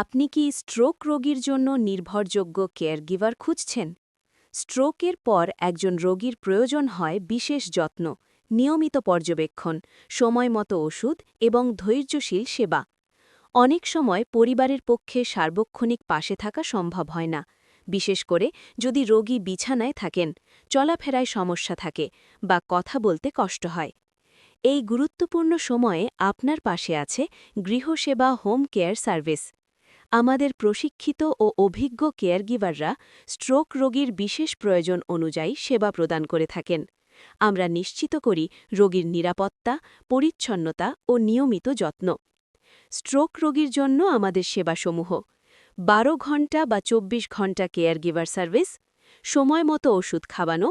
আপনি কি স্ট্রোক রোগীর জন্য নির্ভরযোগ্য কেয়ারগিভার খুঁজছেন? স্ট্রোকের পর একজন রোগীর প্রয়োজন হয় বিশেষ যত্ন, নিয়মিত পর্যবেক্ষণ, সময়মতো ওষুধ এবং ধৈর্যশীল সেবা। অনেক সময় পরিবারের পক্ষে সার্বক্ষণিক পাশে থাকা সম্ভব হয় না, বিশেষ করে যদি রোগী বিছানায় থাকেন, চলাফেরায় সমস্যা থাকে বা কথা বলতে কষ্ট হয়। এই গুরুত্বপূর্ণ সময়ে আপনার পাশে আছে গৃহসেবা হোম কেয়ার সার্ভিস। আমাদের প্রশিক্ষিত ও অভিজ্ঞ কেয়ারগিভাররা স্ট্রোক রোগীর বিশেষ প্রয়োজন অনুযায়ী সেবা প্রদান করে থাকেন। আমরা নিশ্চিত করি রোগীর নিরাপত্তা, পরিচ্ছন্নতা ও নিয়মিত যত্ন। স্ট্রোক রোগীর জন্য আমাদের সেবাসমূহ: ১২ ঘণ্টা বা ২৪ ঘণ্টা কেয়ারগিভার সার্ভিস, সময়মতো ওষুধ খাওয়ানো,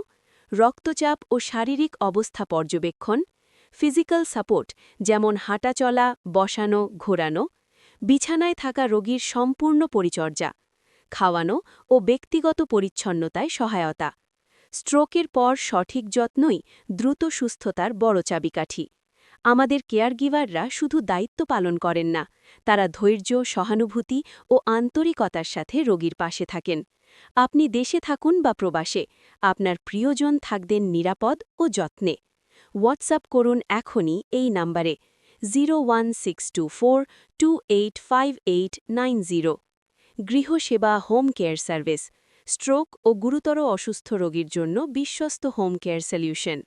রক্তচাপ ও শারীরিক অবস্থা পর্যবেক্ষণ, ফিজিক্যাল সাপোর্ট যেমন হাঁটাচলা, বসানো, ঘোরানো, বিছানায় থাকা রোগীর সম্পূর্ণ পরিচর্যা, খাওয়ানো ও ব্যক্তিগত পরিচ্ছন্নতায় সহায়তা। স্ট্রোকের পর সঠিক যত্নই দ্রুত সুস্থতার বড় চাবিকাঠি। আমাদের কেয়ারগিভাররা শুধু দায়িত্ব পালন করেন না, তারা ধৈর্য, সহানুভূতি ও আন্তরিকতার সাথে রোগীর পাশে থাকেন। আপনি দেশে থাকুন বা প্রবাসে, আপনার প্রিয়জন থাকবেন নিরাপদ ও যত্নে। হোয়াটসঅ্যাপ করুন এখনই এই নাম্বারে 01624285890। গৃহসেবা হোম কেয়ার সার্ভিস, স্ট্রোক ও গুরুতর অসুস্থ রোগীর জন্য বিশ্বস্ত হোম কেয়ার সলিউশন।